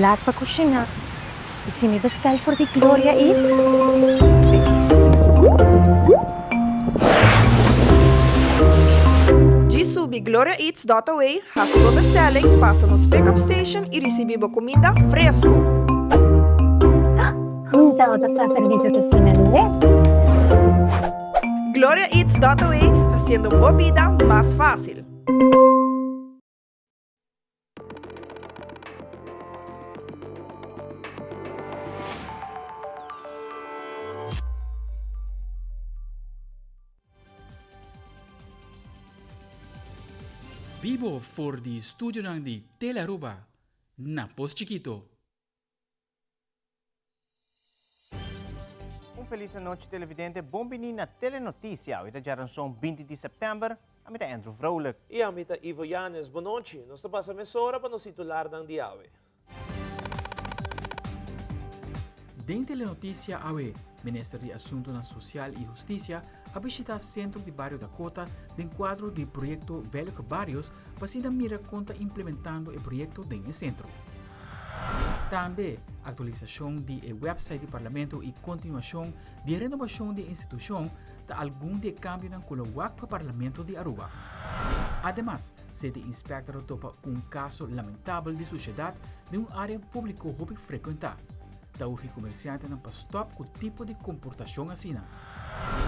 lahat pa cozinhar. E se me bestel voor die Gloria iets? De subir gloriaeats.away, a sua bestelling, passa nos pick-up station e recebe comida fresco. Minsan o sa servicio que se me dure. Gloriaeats.away, haciendo tu vida más fácil. Vivo voor die studio ng di Telaruba na Post Chiquito. Feliz noite, televidente. Bom menino na Telenotícia. Hoje é são 20 de setembro. A mim é Andrew Vrolijk. E a mim é Ivo Yanes. Boa noite. Nós estamos a mesora para nos titular ng diawe. Den Telenotícia Awe, Ministro de Assuntos Social e Justiça, a visitar Centro de Barrio Dakota den quadro do projeto Velho Barrios para se mira conta implementando o projeto den centro. Também atualização do website do Parlamento e continuação de renovação de instituição de algum de cambio na Colowak para o Parlamento de Aruba. Además, se de inspector topa caso lamentável de sociedade de área pública que frequentar. Da urge comerciante não para stop com o tipo de comportação assim.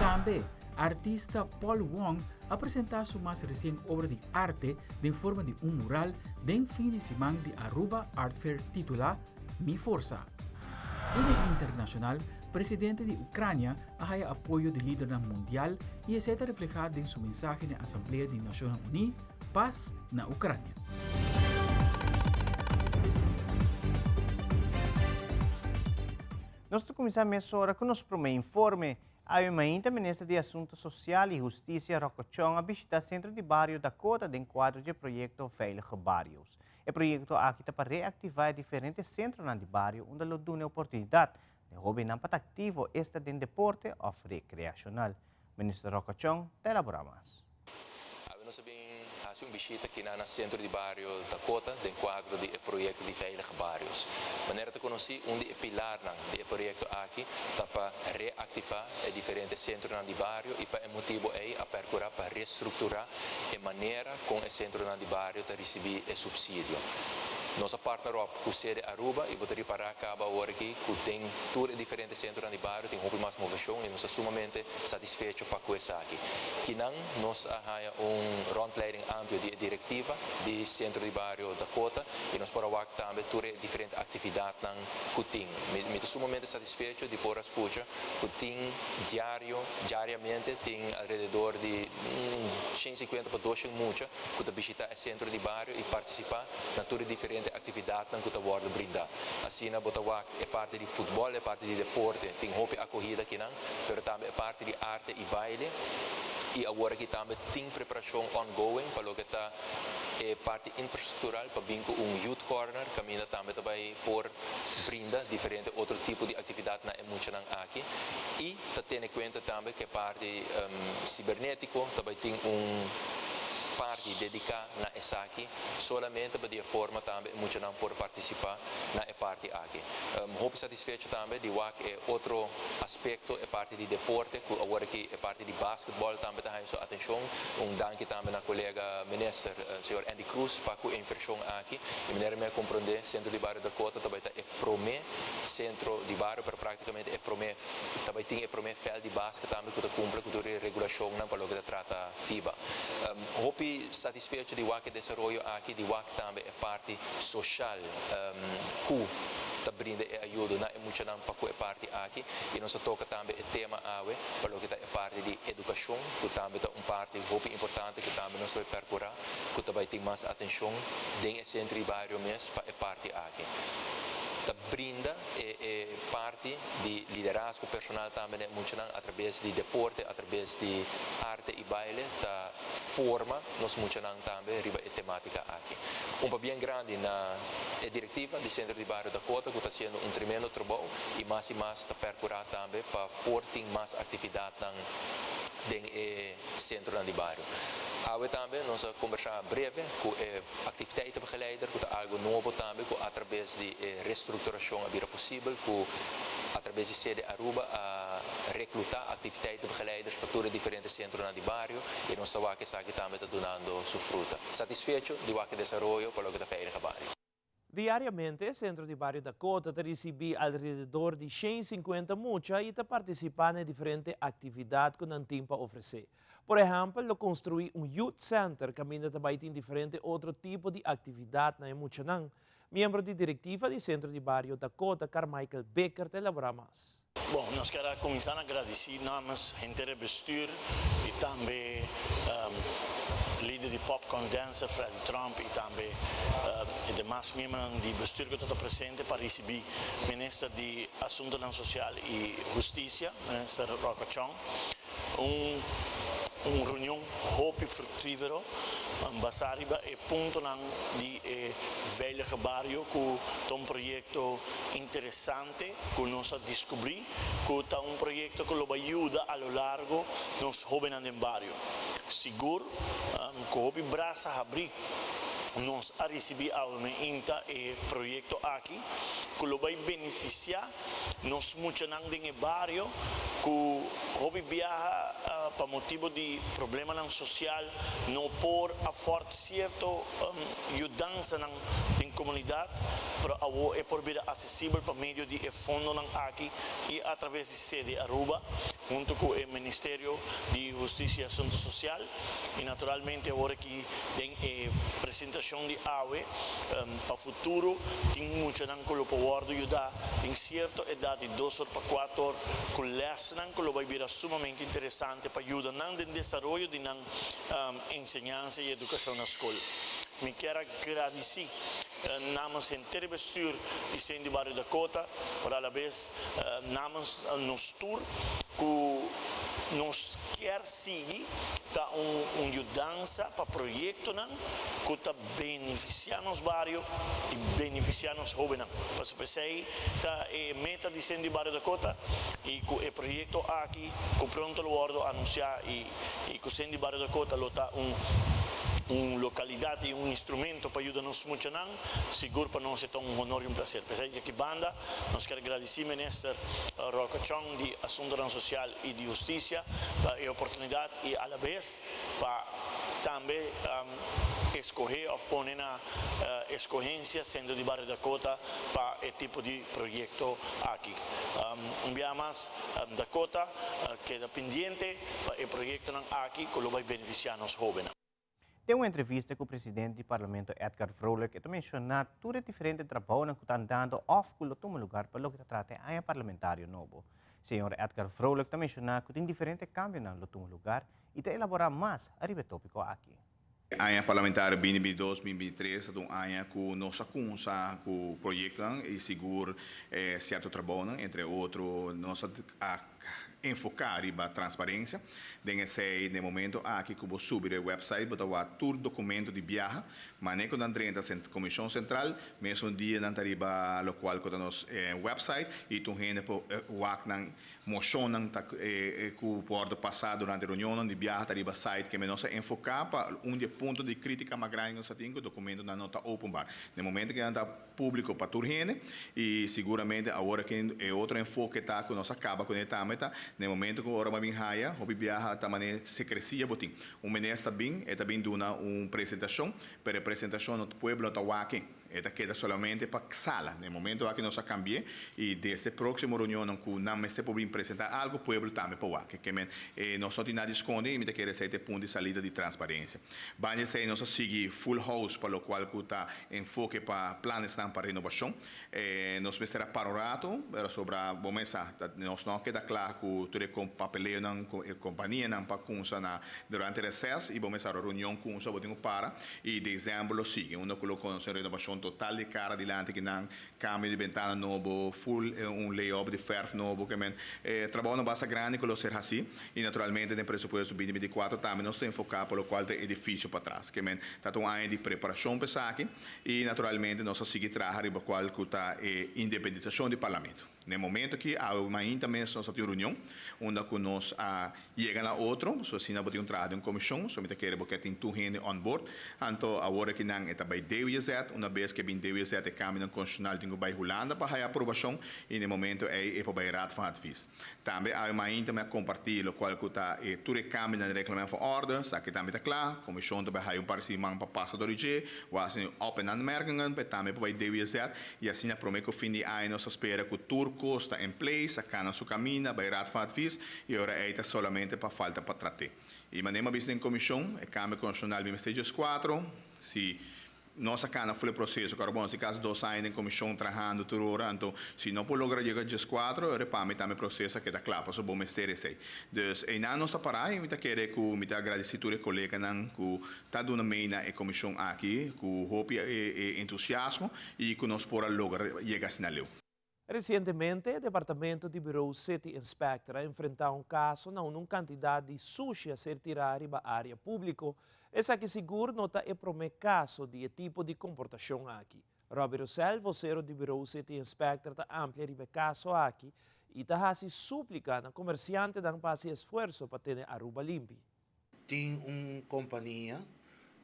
Também, artista Paul Wong apresentar sua mais recente obra de arte em forma de mural den fim de semana de Aruba Art Fair titulada Mi Força. E no internacional, presidente de Ucrânia arraia apoio do líder mundial e esse está reflejado em sua mensagem na Assembleia das Nações Unidas Paz na Ucrânia. Nós começamos a hora com o nosso primeiro informe. A Ministra de Assuntos Social e Justiça, Rocochon, a visitar o Centro de Barrio Dakota em quadro do projeto Veilige Barrios. O projeto aqui está para reativar diferentes centros de bairro, onde lhe dá a oportunidade de hobby não ativo este de deporte ou recreacional. Ministro Rocochon, te elabora mais. Nós fazemos uma visita aqui no centro de bairro Dakota, do quadro do projeto de Veilige Barrios. De maneira que conheci dos pilares do projeto aqui para reativar diferentes centros de bairro e para o motivo é a percorrer para reestruturar a maneira como o centro de bairro recebe o subsídio. Nossa partner com sede Aruba e botaria para acaba agora aqui que tem todos os diferentes centros de bairro, tem muito mais motivação e nós estamos sumamente satisfeitos para isso aqui. Que não nós há rondleiding amplo de diretiva do centro de bairro Dakota e nós para o também todas as diferentes atividades que tem. Estou sumamente satisfeito de poder escutar que tem diariamente tem alrededor de 150 para 200 muitas que visitar o centro de bairro e participar na todas as diferentes atividade que está sendo brindada. Assim, a Botawak é parte de futebol, é parte de deporte, tem roupa acolhida aqui, mas também é parte de arte e baile. E agora aqui também tem preparação ongoing para o que está parte infraestrutural para vir com youth corner, que ainda também vai por brinda diferente outro tipo de atividade na Emunchanang aqui. E está tendo em conta também que parte cibernético também tem parte dedicada na ESACI, solamente para de forma também muito não por participar na parte aqui. Estou satisfeito também de que é outro aspecto, é parte de deporte, que agora que é parte de basquetebol também está em sua atenção. Danke também na colega ministro, senhor Andy Cruz, para a inversão aqui. De maneira que compreender, centro de bairro Dakota também é promê, centro de bairro para praticamente é promê, também tem é promê fel de basquete também que cumpre com a regulação para o que trata FIBA. Satisfeito de que desenvolvimento aqui de que também é parte social que está brindando ajuda na emocional para a parte aqui e nós toca também o tema para o que é parte de educação que também é parte muito importante que também nós vamos percorrer que também tem mais atenção dentro do centro de bairro mesmo para a parte aqui. Brinda é parte de liderazgo personal também através de deporte, através de arte e baile, da forma nós também riba a temática aqui. Bem grande na diretiva do Centro de Bairro Dakota, que está sendo tremendo trabalho e mais está percorrer também para pôr mais atividade do centro de bairro. We também nós conversar breve com activiteitenbegeleider, com algo novo também, com através de reestruturação a vida possível, com através de sede Aruba a reclutar activiteitenbegeleiders para todos os diferentes centros de bairro e nós sabemos que isso aqui também está dando sua fruta. Satisfecho de que desenvolvimento para o que está fazendo bairro. Diariamente, o Centro de Barrio Dakota recebe alrededor de 150 muchas e participa em diferentes atividades que não tem para oferecer. Por exemplo, construir youth center que ainda também tem diferentes outros tipos de atividades na Muchanang. Membro de diretiva do Centro de Barrio Dakota, Carmichael Becker, te elabora mais. Bom, nós queremos começar a agradecer namens inteiro bestuur e também líder de Popcorn Dancer, Freddy Trump, e também demais membros de bestuur que estão presentes para receber o ministro de Assuntos Sociais e Justiça, ministro Rocco Chong, reunião hope frutífero basariba e ponto de velho bairro com projeto interessante que nós descobri que é projeto que nos ajuda a lo largo dos jovens do bairro. Seguro que o braço abrir nós a receber uma inta e projeto aqui que vai beneficiar nós muito no bairro que hobby viaja para motivo de problema social não por a forte certo ajudança na comunidade para é por vida acessível para meio de fundo aqui e através de sede Aruba junto com o Ministério de Justiça e Assuntos Sociais e naturalmente agora que tem apresentação de AUE para o futuro tem muito não que o poder ajudar tem certa idade de 2 para 4 com lesson que vai vir sumamente interessante para ajudar no desenvolvimento de ensinança e educação na escola. Me quero agradecer namens inteiro bestuur de Centro de Barrio Dakota, por a vez namens nos tour que nós quer seguir tá ajudança para projeto que está beneficiando os bairros e beneficiando os jovens. Mas pensei tá meta de Centro de Barrio Dakota e com o projeto aqui que pronto lo vou anunciar e com o Centro de Barrio Dakota lo tá localidade e instrumento para ajudar-nos muito, seguro para nós é honor e prazer. Pensei que banda, nós queremos agradecer ao ministro Rocco Chong de Assuntos Sociais e de Justiça para a oportunidade e, à vez, para também escolher ou pôr na escolhência Centro de Barrio Dakota para esse tipo de projeto aqui. Enviamos Dakota que é pendiente para o projeto aqui que vai beneficiar os jovens. Tem uma entrevista com o presidente do Parlamento, Edgar Vrolijk, que mencionou tudo diferente trabalho que estão dando off com o lugar para o que trata a parlamentário novo. O senhor Edgar Vrolijk também mencionou que tem diferentes cambios no lugar e te elaborar mais a tópico aqui. A parlamentar 2022-2023 é um ano que nós acunsa com o projeto e seguro certo trabalho, entre outros, nós enfocar a transparência. Dengue no momento aqui que vou subir o website, botar todo documento de viagem, mas nem quando entra a Comissão Central, mesmo dia não arriba local que nos website e tu gente por o motion que pode passar durante a reunião de viagem arriba site que nós enfocar para ponto de crítica mais grande nós temos, o documento não está open bar. No momento que anda público para tu gente e seguramente agora que é outro enfoque tá que nós acaba com ele também tá. No momento que agora vai raia, o viaja também se crescia botim. O ministro também dando uma apresentação, para a apresentação do povo está aqui. Esta queda solamente para sala. No momento que nós cambiamos e desde a próxima reunião que não me pode apresentar algo, o povo também para aqui. Que nós não temos nada esconde e me quer esse ponto de saída de transparência. Vamos dizer, nós seguimos full house para o qual está enfoque para planos para renovação. Nós vamos estar para o rato, sobre a bomesa, nós não queda claro que tudo com papeleo na companhia não para consa durante o recesso e vamos estar a reunião com o para e dezembro sigue. Uno colocou a renovação total de cara adiante que não cambio de ventana novo, full layout de ferro novo, que trabalho bastante grande que lo ser assim e naturalmente no presupuesto 2024 também nós estamos enfocados pelo qual tem edifício para trás, que está um ano de preparação para aqui e naturalmente nós seguimos trabalhando para qual está a independização do parlamento. No momento que há uma também nós temos reunião, onde nós chega lá outro, so assim nós temos trabalho em comissão, so me quer porque tem tu gente on board, então agora que não está by DWZ, uma vez que bem DWZ é caminho constitucional tem by Holanda para a aprovação e no momento é para a raad van advies. Também há uma também compartilhar o qual que está tudo caminho de regulamento van orde, sabe que também está claro, comissão também há parecimento para passar do IG, was open aanmerkingen, também para a DWZ e assim a promete que o fim de ano nós espera que o turco está em place, a cana su caminho, by raad van advies e agora é solamente para falta para tratar. E manema bis em comissão, é Câmara Constitucional do Ministério 4, se nossa cana foi o processo, carbono, se caso 2 anos em comissão trabalhando tudo hora, então se não por lograr chegar a 4, é para mim também processo que está claro para o bom Ministério sei. Então, e na nossa parada, eu quero que me agradecer a colega que está dando meina a comissão aqui, com hope e entusiasmo e que nós por lograr chegar a leu. Recentemente, o Departamento de Bureau City Inspector enfrentou um caso na uma quantidade de sushi a ser tirada da área pública. Essa que seguro nota é o primeiro caso de tipo de comportação aqui. Robert Rossell, vocero do Bureau City Inspector, está amplia o caso aqui e está se suplica na comerciante dar passe esforço para ter a Aruba limpa. Tem uma companhia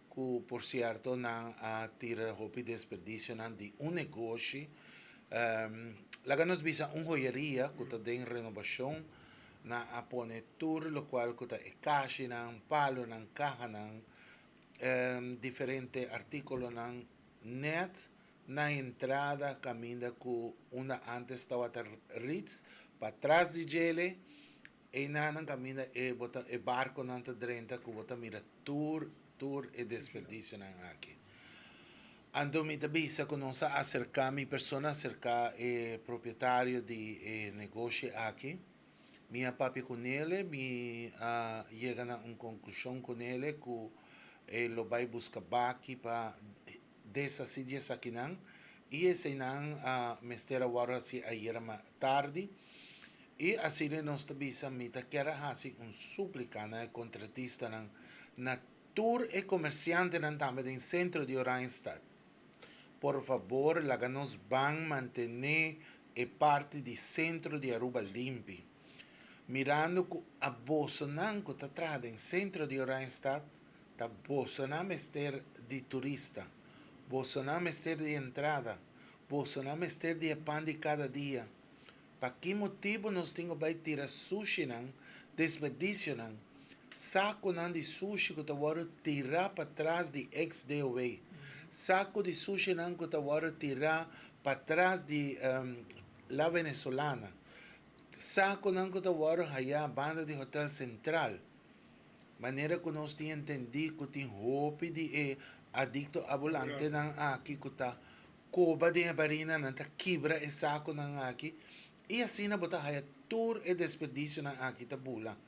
que, por certo, não tira roupa desperdício de um negócio. Lá nós vimos uma joieria que está em renovação, na apone tour, lo qual que está caixa, palo, caja, diferentes artículos net, na entrada, caminha que uma antes estava Ritz, para trás de gele, e na caminha e barco na drenta que bota mira tour e desperdício aqui. Ando me avisa que não se acerca a minha pessoa, acerca o proprietário de negócio aqui. Minha papi com ele, me chega a uma conclusão com ele que ele vai buscar aqui para dessa cidade aqui não. E esse não mestre agora se ayer tarde. E assim nós avisa me quer fazer súplica na contratista na tour e comerciante também no centro de Oranjestad. Por favor, lá nos van manter parte do centro de Aruba limpo. Mirando que a Bolsonaro que está atrás no centro de Oranjestad, está Bolsonaro mestre de turista, Bolsonaro mestre de entrada, Bolsonaro mestre de pão de cada dia. Para que motivo nós temos que tirar sushi, desperdício, saco de sushi que está tirar para trás de ex-DOA. Saco de sushi que está tirar para trás de La Venezolana. Saco que está a banda de Hotel Central. Maneira que nós temos entendido que tem roupa de adicto ambulante aqui que está coba de barina, está quebra e saco aqui. E assim na bota haya tour e desperdício aqui ta bula.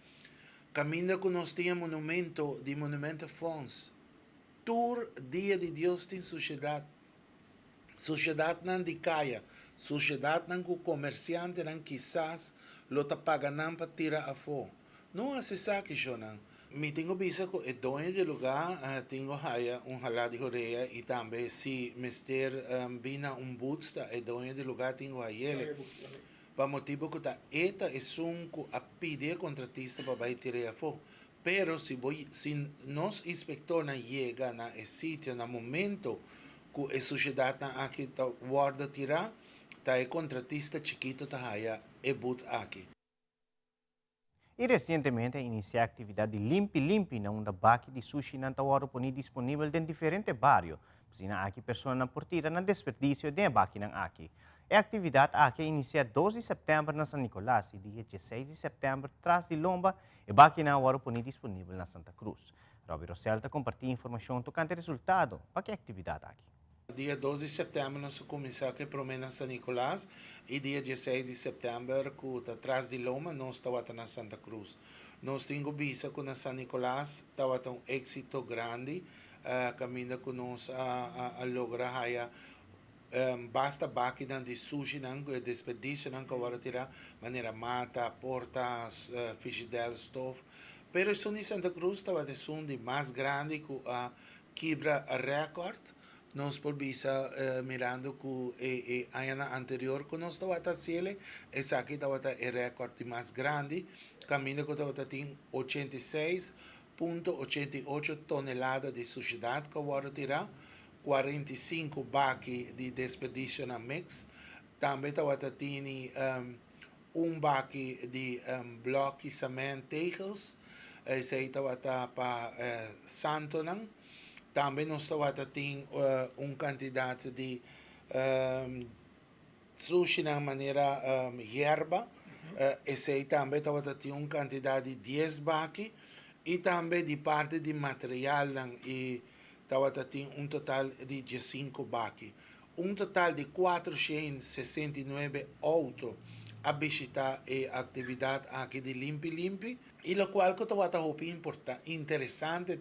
Caminho que nós temos monumento Fons. Tour Dia de Deus tem sociedade. Sociedade não de caia. Sociedade não com comerciante não quizás lo ta paga não para tirar a fo. Não acessa que jo não. Me tenho visto que é dono de lugar, tenho haya halá de Coreia e também se mister bina boots é dono de lugar tenho ele. Para motivo que está eta é a pedir contratista para vai tirar a fo. Pero se nós inspector não chega na sítio no momento que a sociedade aqui está guarda tirar, tá é contratista chiquito tá haya e boot aqui. E recentemente inicia a atividade Limpi Limpi na uma baque de sushi na tawaro poni disponível em diferentes bairros. Sina aqui pessoas na portira na desperdício de baque ng aqui. A atividade aqui inicia 12 de setembro na San Nicolás e dia 16 de setembro tras de Lomba e baque na tawaro poni disponível na Santa Cruz. Robert Rossell está compartilhando informação tocante resultado para a atividade aqui. Dia 12 de setembro nós começamos a promena San Nicolás e dia 16 de setembro que atrás de Loma nós estamos na Santa Cruz. Nós temos visto que na San Nicolás estava um êxito grande, caminho que nós a lograr basta baki de sushi desperdício que agora tirar maneira mata, portas, frigideira, stove. Pero isso em Santa Cruz estava de mais grande que a quebra recorde. nós por bisa mirando que a ano anterior que nós estava a ciele, essa aqui estava o recorde mais grande, caminho que estava tem 86,88 toneladas de sujidade que agora tirar, 45 baques de desperdício na mix, também estava tem baque de bloco cimento tegels, esse aí estava para Santonang. Também nós temos quantidade de sushi na maneira yerba. Esse aí também tem quantidade de 10 baques. E também de parte de material e tem total de 5 baques. Total de 469 autos a visitar a atividade aqui de limpi. E o qual que é interessante,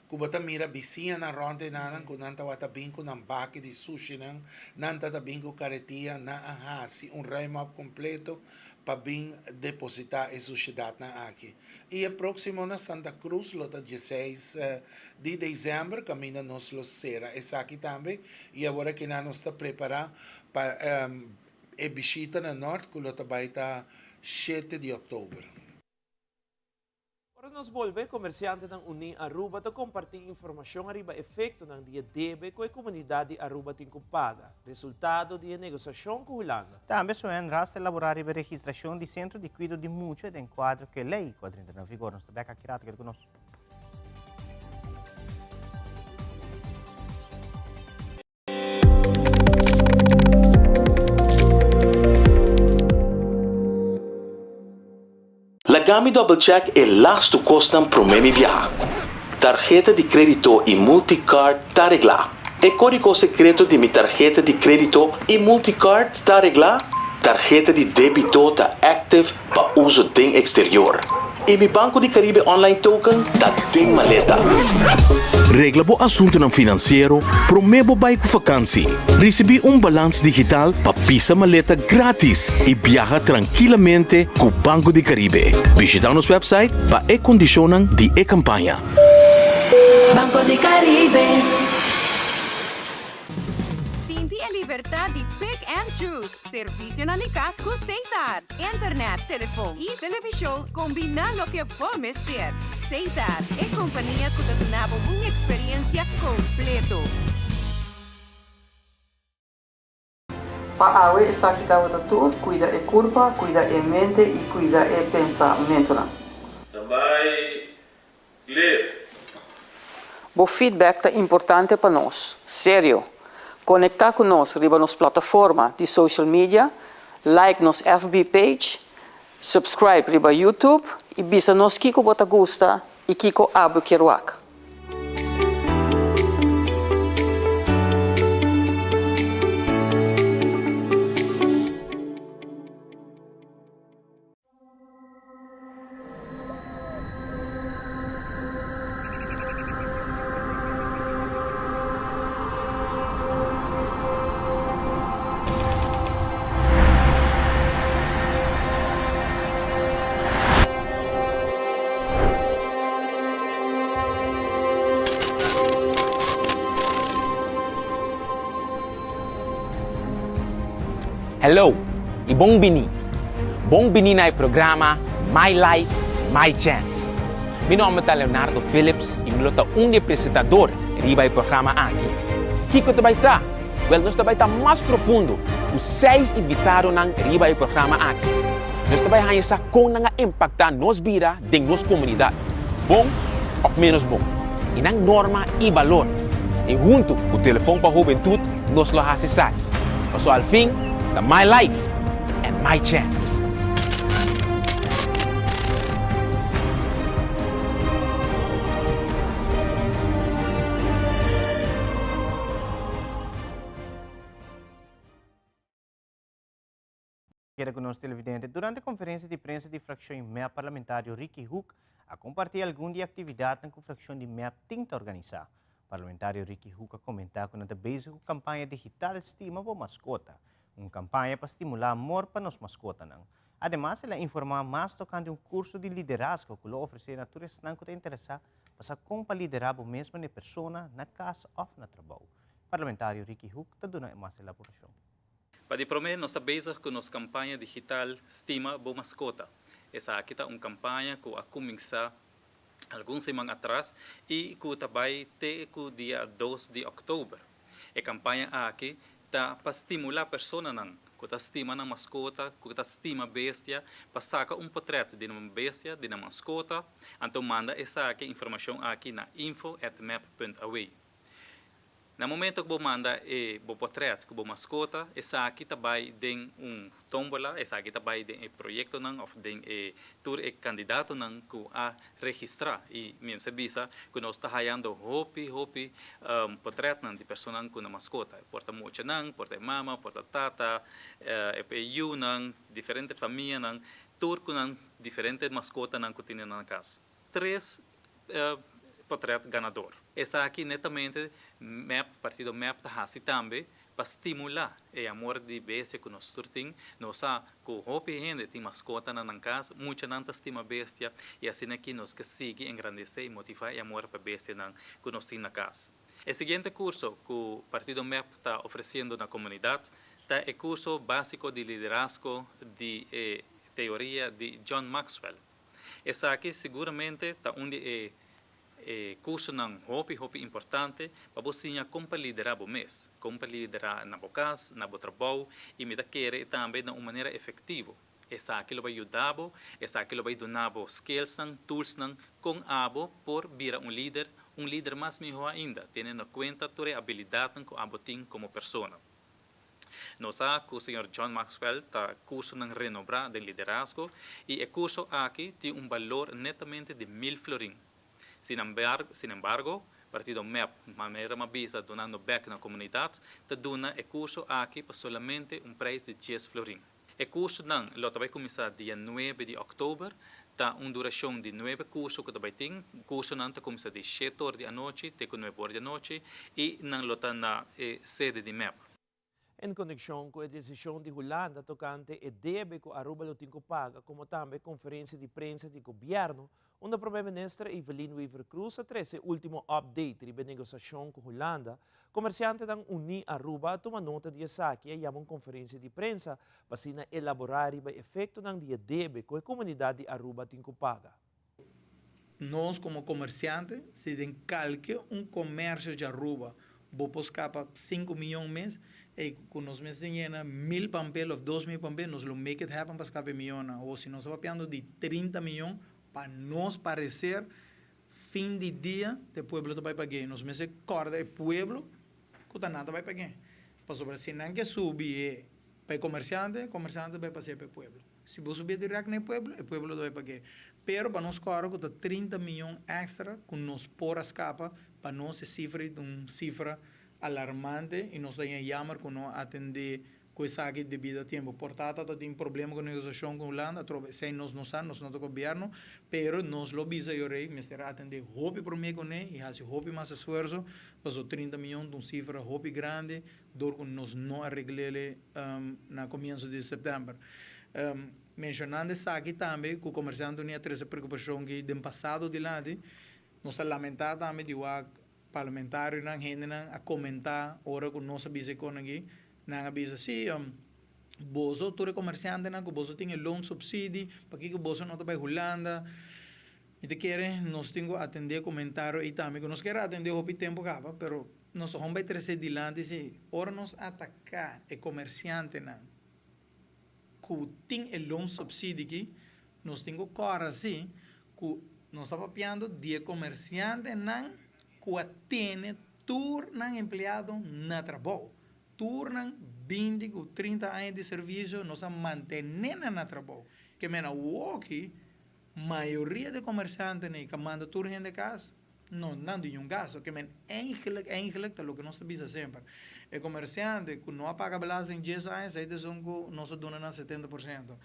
Kubata mira vizinha na ronde nanan kunanta wata bingko ng baki di sushi nang nanta ta bingko karetia na ahasi ride map completo para bem depositar a sociedade na aqui. E a próxima na Santa Cruz, lota 16 de dezembro, caminha nos los Serra. Essa aqui também, e agora que nós está preparando para a visita na norte, que lota vai estar 7 de outubro. Para nos volver comerciante ng Uning Aruba to compartilhar informação arriba efeito ng dia debe com a comunidade Aruba tincupada. Resultado de negociação com Holanda. Também sou rasta elaborar a registração de centro de cuidado de mútua de enquadro que a lei 40 na vigor. Nós estamos aqui aqui conosco. Gami Double Check é lasto custam pro memi viajar. Tarjeta de crédito e multicard tá regla. É código secreto de minha tarjeta de crédito e multicard tá regla. Tarjeta de débito tá active para uso em exterior. E mi Banco de Caribe Online Token tá tem maleta. Regla bo assunto ng financeiro, promebo bay ko vakansi. Recebi balance digital pa pisa maleta gratis e viaja tranquilamente com Banco de Caribe. Visita nosso website pa e-condicionan di e-campanya. Banco de Caribe. Sinti a libertad de pick and choose. Servicio na Nicasco Cesar. Internet, teléfono y televisión combina lo que podemos ter. Cesar es compañía que te da una experiencia completo. Para awe esa kita tour, cuida e curva, cuida e mente e cuida e pensamento. Também clear. O feedback é importante para nós. Sério. Conectar conosco riba nos plataforma de social media, like nos FB page, subscribe riba YouTube e bisa nos kiko bota gusta e kiko abu kiruak. Hello, e bom bini. Bom bini na programa My Life, My Chance. Meu nome é Leonardo Phillips e eu sou apresentador riba o programa aqui. Kiko também está? Well, nós também está mais profundo. Os 6 invitados na riba o programa aqui. Nós também vamos essa com nga impactar nos vida de nossa comunidade. Bom ou menos bom. E na norma e valor. E junto o telefone para a juventude nós lo acessar. Então, ao fim, My Life and My Chance. Quero conosco televidente. Durante a conferência de prensa de fração MEP parlamentário Ricky Hook, a compartilhar alguma de atividade na fração de MEP tinta organizar. Parlamentário Ricky Hook a comentar com a base com campanha digital estima para mascota. Uma campanha para estimular amor para nos mascotas. Además, ela informa mais tocante curso de liderazgo que lo oferece a turistas que te interessar para como liderar a mesma pessoa na casa ou no trabalho. Parlamentário Ricky Hook está dando mais elaboração. Para promover nossa bezig com nossa campanha digital Estima Boa Mascota. Essa aqui é uma campanha que a começar alguns semanas atrás e que também até o dia 2 de outubro. A campanha aqui está para estimular a pessoa que está estima na mascota, que está estima bestia, para sacar portreto de uma bestia, de uma mascota, então manda essa aqui informação aqui na info@map.away. No momento que você manda o portreto com a mascota, essa aqui também tem tombola, essa aqui também tem projeto ou tem candidato que a registrar. E mesmo se visa que nós estamos fazendo portreto de pessoas com a mascota. Porta mocha, porta mama, porta tata, EPU, diferentes famílias, tour com diferentes mascotas que tem na casa. 3 portreto ganador. Essa aqui, netamente, partido MAP está assim também, para estimular o amor de bestia que nós temos. Nós sabemos que o gente tem mascota na casa, muita gente estima bestia, e assim aqui nós que sigue engrandecer e motivar o amor para bestia que nós temos na casa. O seguinte curso que o partido MAP está oferecendo na comunidade é o curso básico de liderazgo de teoria de John Maxwell. Essa aqui seguramente está onde curso hopi importante para você como liderar o mês, como liderar na boa casa, na boa trabalho e me querer também de uma maneira efetiva. Essa aqui vai ajudar, essa aqui vai dar skills, tools com abo por vir um líder mais melhor ainda, tendo em conta toda a habilidade que abo tem como pessoa. Nós sabemos que o Sr. John Maxwell está curso em renovar de liderazgo e o curso aqui tem valor netamente de 1.000 florins. Sin embargo, o partido MEP, de maneira mabisa, donando back na comunidade, está dando o curso aqui para somente preço de 10 florins. O curso vai começar dia 9 de outubro, está uma duração de 9 cursos que também tem. O curso está começar de 7 horas da noite até 9 horas da noite e está na sede de MEP. Em conexão com a decisão de Holanda tocante e deve que Aruba lo tinha paga, como também conferência de prensa de governo, onde a primeira-ministra Evelyn Weaver Cruz trouxe o último update da negociação com Holanda. Comerciantes da Uni Aruba tomam nota de essa que é uma conferência de prensa para elaborar o efeito do dia deve que a comunidade de Aruba tinha paga. Nós, como comerciantes, se encalque comércio de Aruba, vou escapar 5 milhões mês, e com nós meses dinheiro, 1.000 pampel ou 2.000 pampel, nós lo make it happen para escapar milhões. Ou se nós estamos pagando de 30 milhões, para nos parecer, fim de dia, o pueblo vai pagar. Nós meses corda o pueblo, que nada vai pagar. Para sobre se não que subir para o comerciante vai passar para o pueblo. Se você subir direto no pueblo vai pagar. Pero para nós corda, que 30 milhões extra, que nós por escapa, para nós cifra uma cifra alarmante e nós temos que chamar que não atender coisa aqui devido a tempo. Portanto, tem problema com a negociação com a Holanda, sem nós não sabemos, nós não governo, pero nós lo visa eu rei, mas terá atender hopi por mim com ele e fazer hopi mais esforço, passou 30 milhões de uma cifra hopi grande, dor que nós não arreglele na começo de setembro. Mencionando isso aqui também, que o comerciante tinha essa preocupação que do passado de lá, nós lamentamos também de parlamentário a comentar ora com nossa vice-economia na bisa si bozo tu comerciante na que bozo tem loan subsídio para que bozo não vai Holanda e te querem nós tenho atender comentário e também que nós quer atender o tempo capa pero nós vamos vai trazer dilante se ora nos atacar o comerciante na que tem loan subsídio aqui nós tenho cora assim que nós estamos piando de comerciante na que tem turnan empregado na trabalho turnan 20 ou 30 anos de serviço, nós mantemos na trabalho. Que mena aqui, maioria de comerciantes que manda turno de casa, não tem gasto, que men eigenlijk é o que nós sabemos sempre. O comerciante que não paga belas em 10 anos, aí nós damos 70%.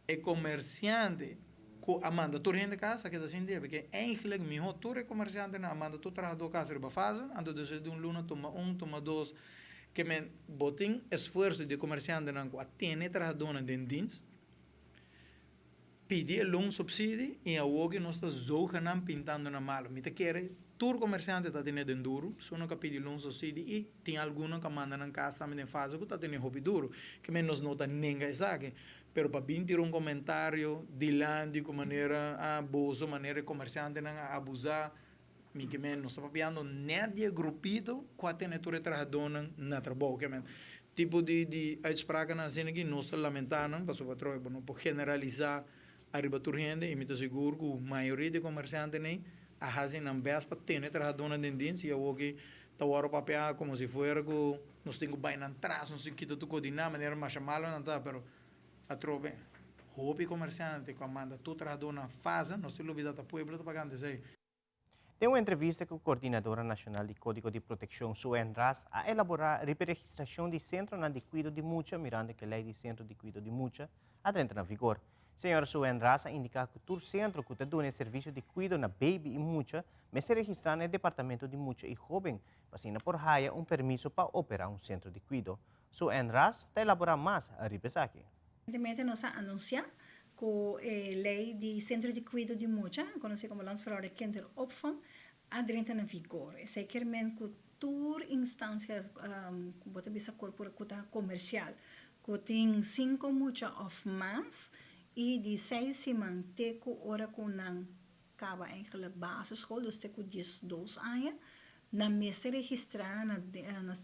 O comerciante que manda turno de casa, que assim deve, porque eigenlijk melhor turno comerciante não manda tu trabalhador casa para fazer, ando de luna toma toma 2 que men botem esforço de comerciante não atende trabalhador dentro pedir um subsídio e a outra nós está zoganam pintando na mala. Me te quer tour comerciante está tendo duro, só não pedir um subsídio e tem alguma que manda na casa também faz que está tendo hobby duro, que menos nota ninguém sabe. Pero para vir um comentário de lá de maneira abuso, maneira comerciante não abusar, me que menos está papiando nadie grupito que tem tudo trabalhando na trabalho, que men tipo de uitspraken na zin que nós lamentamos, para o patrão não pode generalizar arriba turgente e me tô seguro que a maioria de comerciantes nem a fazem na base para ter trabalhando dentro e eu que tá o papel como se fosse que nós temos bem atrás, nós temos que tudo coordenar, maneira mais chamá-lo não tá, pero a trobe hobby comerciante quando manda tu trabalhando na fase, nós temos que dar apoio para pagar aí. Tem uma entrevista com a Coordenadora Nacional de Código de Proteção, Suen Ras, a elaborar a registração de Centro de Cuido de Mucha, mirando que a Lei de Centro de Cuido de Mucha entra na vigor. Senhora Suen Ras indica que o centro que está dando serviço de cuido na baby e mucha, mas se registrar no Departamento de Mucha e Jovem, passando por raia permisso para operar centro de cuido. Suen Ras está elaborar mais a represário. Recentemente nós anunciamos que a lei de centro de cuido de mucha, conhecida como Landsverhouden Kinderopvang, entra na vigor. Zekermente que todas as instâncias que bisa corporativa comercial, que tem 5 mucha of mais e de 6 semanas teco hora que não acaba eigenlijk basisschool, dus teco 12 anos, na mesa registrar no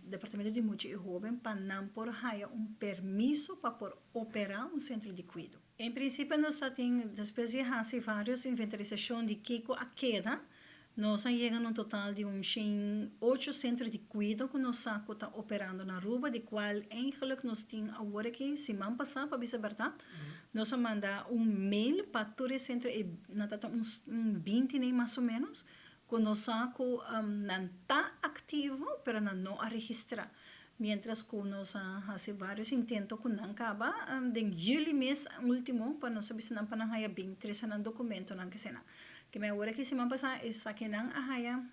Departamento de Mucha e Jovem para não por haia permisso para por operar centro de cuido. Em princípio, nós temos, depois de fazer várias inventarizações de Kiko a queda, nós chegamos a total de 8 centros de cuido que nós estamos operando na Aruba, de qual eigenlijk nós temos agora que, semana passada, para dizer a verdade, nós mandamos mail para todo o centro, uns 20 nem mais ou menos, que nós estamos não está ativo, mas não a registrar. Mientras que nós fazemos vários intentos que não acaba, em julho mês último, para nós saber se não para não 23 documento não que sena. Que me agora que semana passada essa que não haya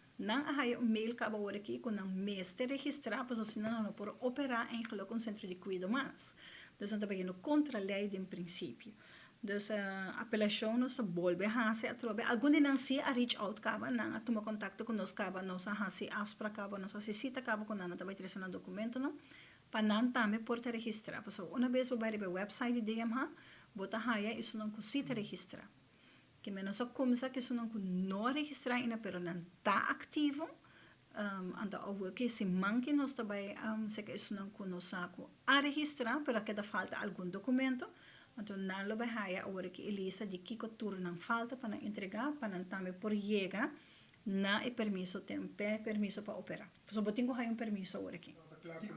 mail acaba agora que com não mês de registrar, para se não por operar em um centro de cuido mais. Então não está pegando contra a lei de princípio. Então a apelação nós volve a fazer a trobe. Algum de não se a reach out acaba, não a tomar contato com nós acaba, nós a fazer aspra acaba, nós a cita acaba com não também trazer documento não, para não também por te registrar. Então uma vez vai para o website de DMH, bota haya isso não cita registrar. Que menos a começar que isso não registrar ainda, pero não está ativo. Então, que se manque nós também, se que isso não conosco a registrar, pero que da falta algum documento, então não lo vai haya agora que Elisa de que cultura não falta para entregar, para não também por chegar na permisso para operar. Só botem que permisso agora aqui.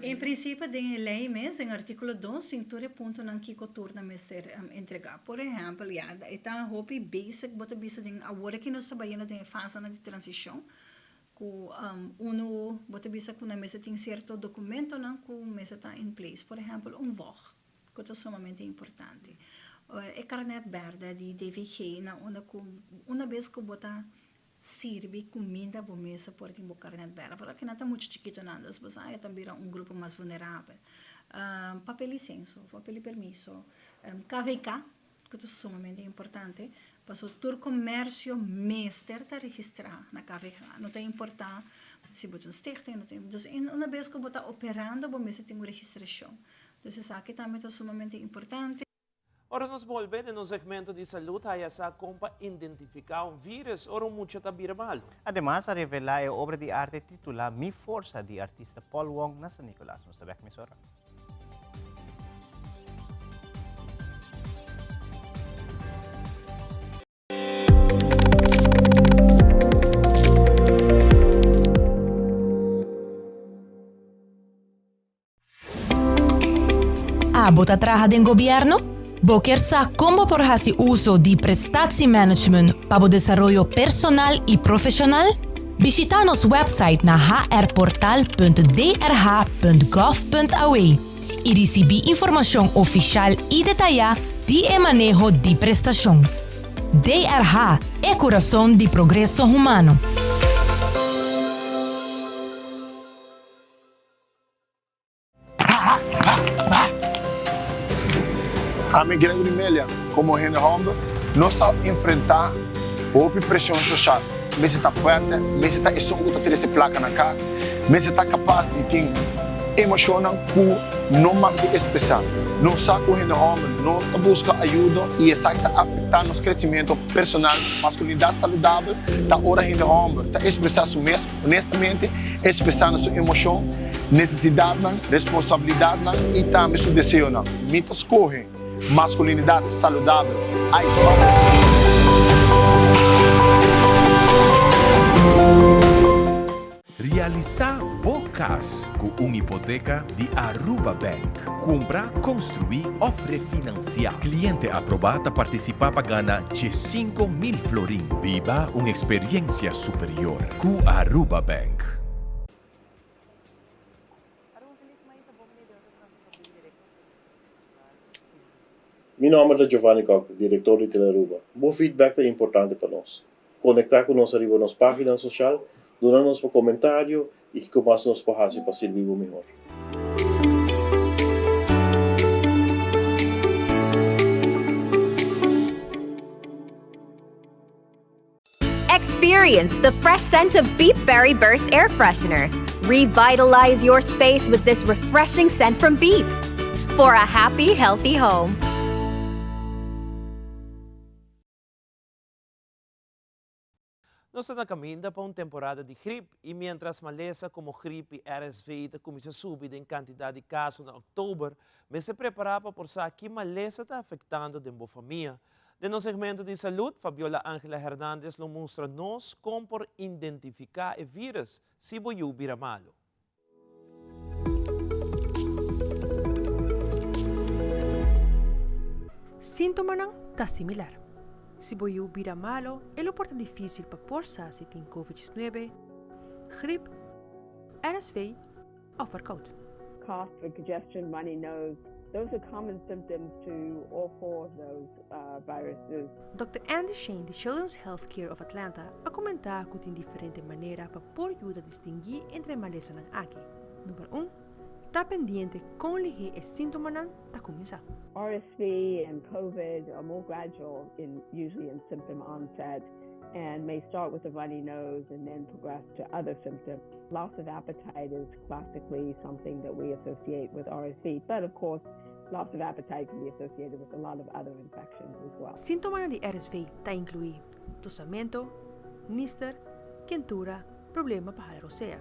Em princípio, tem lei mesmo, em artículo 2, cintura ponto não que cultura não ser entregar. Por exemplo, está hobby basic, bota bisa tem agora que nós trabalhamos em fase de transição, que bota bisa que na mesa tem certo documento não que mesa está em place. Por exemplo, VOG, que é sumamente importante. É carnet verde de DVG, uma vez que bota sirve comida para mesa por tempo carnet verde, porque não está muito chiquito nada, mas aí também é grupo mais vulnerável. Papel licença, papel permisso, KVK, que é sumamente importante, para o todo comércio mestre está registrado na KVK, não tem importar se você stichting, não tem. Então, uma vez que você está operando, você tem uma registração. Então, isso aqui também é sumamente importante. Ora, nós volvemos no segmento de saúde, aí essa compa identificar vírus ou muito tabira mal. Además, a revelar a obra de arte titulada Mi Força, de artista Paul Wong na San Nicolas. Nos tabak misora. Bota traja del gobierno? Boker sa cómo por hacer uso de prestatie management para o desarrollo personal y profesional? Visita nuestro website na hrportal.drh.gov.au y recibir información oficial y detallada de manejo de prestación. DRH é coração de progresso humano. A mim Gregory Melha, como René Honda, Nós estamos enfrentando a pressão social. Mas está forte, mas está escolhendo ter essa placa na casa, mas está capaz de ter emoção que não mais de expressar. Não sabe o que é homem, não está buscando ajuda e isso está afetando nosso crescimento personal, masculinidade saudável, está hora de homem, está expressando isso mesmo, honestamente, expressando sua emoção, necessidade, responsabilidade e também seu desejo. Mita escolhe masculinidade saudável, aí Realizar bocas com uma hipoteca de Aruba Bank. Comprar, construir ou refinanciar. Cliente aprovado participa para ganhar de 5.000 florim. Viva uma experiência superior com Aruba Bank. Meu nome é Giovanni Koch, diretor de Telearuba. Bom feedback é importante para nós. Conectar com nós arriba nas páginas sociais, donar-nos por comentário e que mais nos fazer para servir melhor. Experience the fresh scent of Beep Berry Burst Air Freshener. Revitalize your space with this refreshing scent from Beep. For a happy, healthy home. Nós estamos caminhando para uma temporada de gripe e mientras maleza como gripe e RSV começa a subir em quantidade de casos em outubro, mas se preparava por saber que maleza está afetando a boa família. De nosso segmento de saúde, Fabiola Ángela Hernández nos mostra nós como por identificar o vírus se boiu vira malo. Sintoma não está similar. Se boiu vira malo, é porta difícil para forçar se tem COVID-19, gripe, RSV ou verkoud. Cough, congestion, runny nose, those are common symptoms to all four of those viruses. Dr. Andy Shane, de Children's Healthcare of Atlanta, a comentar que tem diferente maneira para por ajuda a distinguir entre maleza e aqui. Número 1. Está pendiente com ligeiro e sintoma não está começar. RSV and COVID are more gradual, usually in symptom onset, and may start with a runny nose and then progress to other symptoms. Loss of appetite is classically something that we associate with RSV, but of course, loss of appetite can be associated with a lot of other infections as well. Sintomas de RSV está incluir tossamento, níster, quentura, problema para jalar rosea.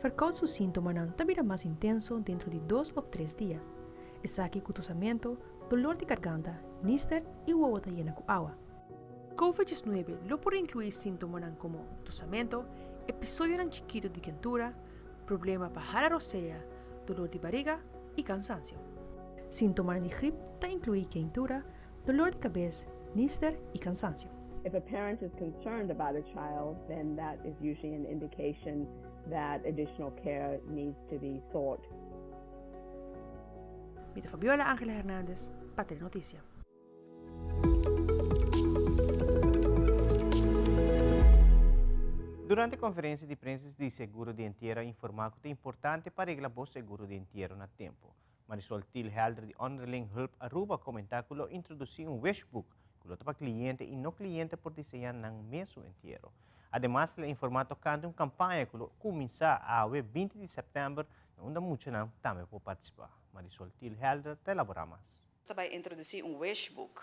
Verkoud sus sintoma não está mais intenso dentro de 2 ou 3 dias. Essa aqui com tossamento, dolor de garganta, níster e o outra llena com água. COVID-19 lo pode incluir sintomas como tossamento, episódio chiquito de quentura, problema para jalar rosea, dolor de barriga e cansancio. Sintomas de gripe está incluir quentura, dolor de cabeça, níster e cansancio. If a parent is concerned about a child, then that is usually an indication that additional care needs to be sought. Mit Fabiola Ángela Hernández, para Telenoticia. Durante a conferência de imprensa de seguro de inteiro, informar que é importante para regular o seguro de inteiro na tempo. Marisol Tilhelder de Onderling Hulp Aruba comentar que lo introduziu um wishbook que lo para cliente e não cliente por desenhar no mês inteiro. Además, ele informou tocando uma campanha que começa a 20 de setembro, onde muitos não também podem participar. Marisol Tilhelder, te elabora mais. Vai introduzir um wishbook.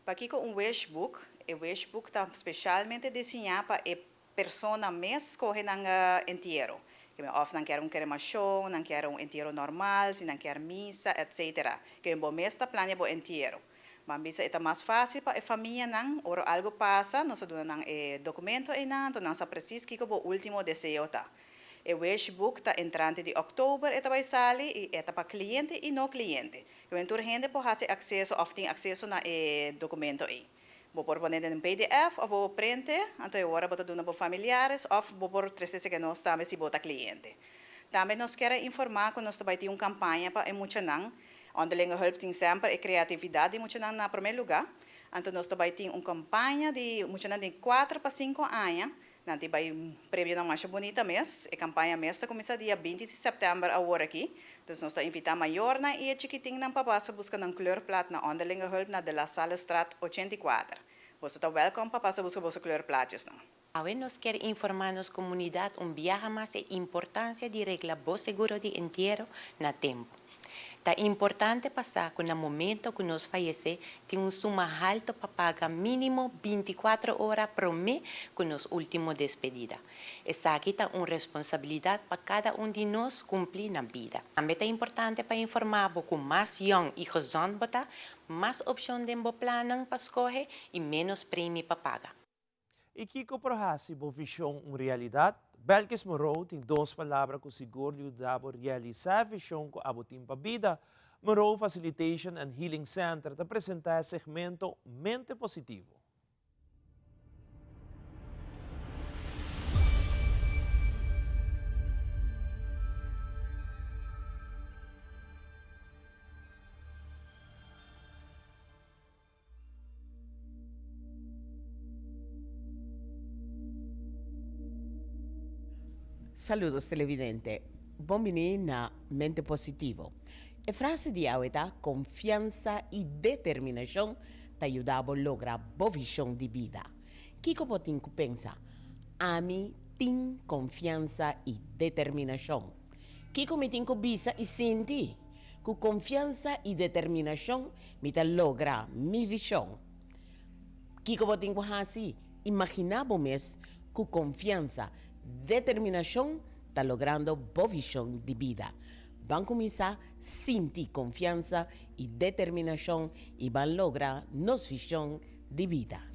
Para que um wishbook, o wishbook está especialmente desenhado para a pessoa mês correr no inteiro. Of não quer cremação, não quer inteiro normal, se não quer missa, etc. Que um mês está planeado para inteiro. Mas é mais fácil para a família não, ou algo passa, nós damos documento e não, nós precisamos que o último desejo tá. O wishbook está entrante de outubro, vai sair e é para cliente e não cliente. Então, gente pode ter acesso, ou tem acesso na documento aí. Vou pôr em PDF, ou vou print, então agora vou dar para familiares, ou vou pôr 3 que nós também se bota cliente. Também nós queremos informar que nós vai ter uma campanha para muitos não, onde a Hulp tem sempre a criatividade de muitos não na primeiro lugar. Então nós vai ter uma campanha de muitos não de 4 para 5 anos. Nós vai prever uma mais bonita mês. A campanha mês começa dia 20 de setembro agora aqui. Então nós invitamos maior na e chiquitinho na para buscar uma cor plata na Onderlinge Hulp na de la Sala Straat 84. Você está welcome para passar buscar você kleurplaatjes não. Awe nos quer informar nos comunidade viaje mais a importância de regla bo seguro de entierro na tempo. É importante passar que no momento que nós fallecer, tem suma alta para pagar mínimo 24 horas por mês com nos último despedida. Essa aqui é uma responsabilidade para cada de nós cumprir na vida. Também é importante para informar que mais young e gezond bota, mais opção de plano para escolher e menos prêmio para pagar. E Kiko Prohasi, bo visão uma realidade, Belkis Morou tem duas palavras que seguro lhe dá para realizar a visão que abotim para a vida. Morou Facilitation and Healing Center te apresenta o segmento Mente Positivo. Saludos televidente, benvenuti na Mente Positivo. A frase di aueta, confianza e determinação te aiutava a lograr boa visão de vida. Kiko Potinku pensa, a mim tem confiança e determinação. Kiko me tem visa e senti, com confiança e determinação me te logra minha visão. Kiko Potinku assim, imaginava mesmo com confiança determinação está logrando boa visão de vida. Vão começar a sentir confiança e determinação e vão lograr nossa visão de vida.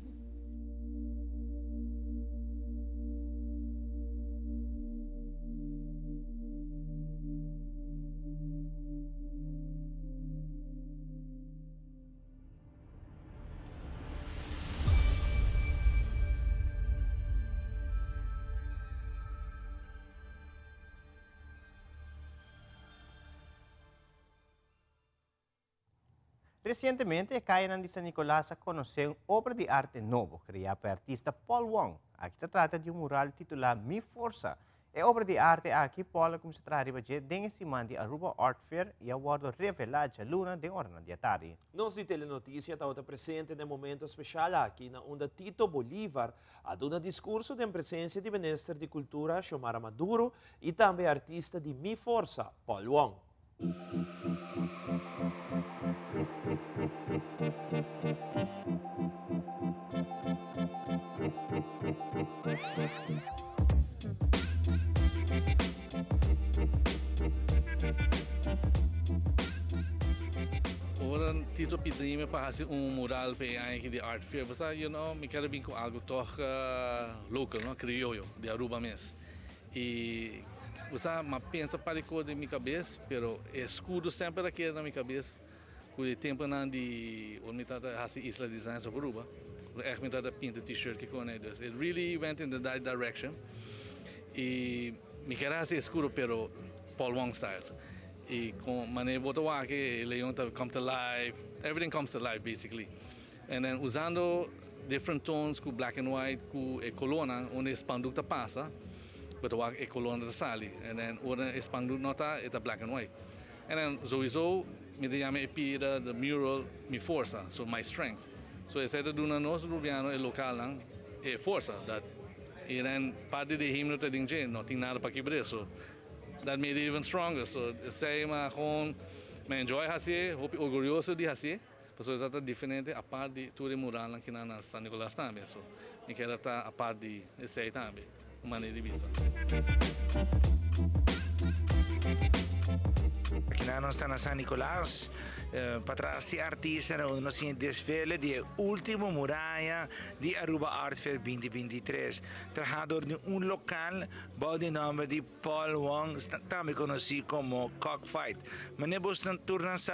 Recentemente, a Caianan de San Nicolás conheceu uma obra de arte nova criada pelo artista Paul Wong. Aqui se trata de um mural titulado Mi Força. A obra de arte aqui Paul começou a trabalhar em cima de Aruba Art Fair e aguardo revelado a luna de hora de tarde. Nossa telenotícia está presente no momento especial aqui na onde Tito Bolívar ha dado um discurso de presença do ministro de Cultura, Xiomara Maduro, e também artista de Mi Força, Paul Wong. Ora, Tito pediu-me para fazer mural para aqui de Art Fair. Você, me quero vir com algo toch local, não, crioulo, de Aruba mesmo. E você pensa para cor de minha cabeça, pero escudo sempre aqui na minha cabeça. Com o tempo não de fazer Isla Design of Aruba, echt met dat pinta t-shirt que kon dus. It really went in the right direction. E me quero fazer escuro, pero Paul Wong style. E com maneira botar aqui, Leon come to life. Everything comes to life basically. And then usando different tones com black and white, com a colonna, onde expanducta passa, botar a colonna da sali. And then onde expanducta nota é black and white. And then sowieso me chama epira the mural Mi Força, so my strength. So essa é do nosso governo é local lang é força that. E then parte de himno tá dinge, não tem nada para quebrar, so that made it even stronger. So sei mas com me enjoy assim, hope orgulhoso de assim, porque isso tá diferente a parte de tudo mural aqui na San Nicolás também, so me quero tá a parte de esse também, uma maneira de vista. Aqui nós estamos na San Nicolás, para trás de artista, nós temos desfile de última muralha de Aruba Art Fair 2023. Trabajador de local, bajo de nome de Paul Wong, também conhecido como Cockfight. Mas nós tornamos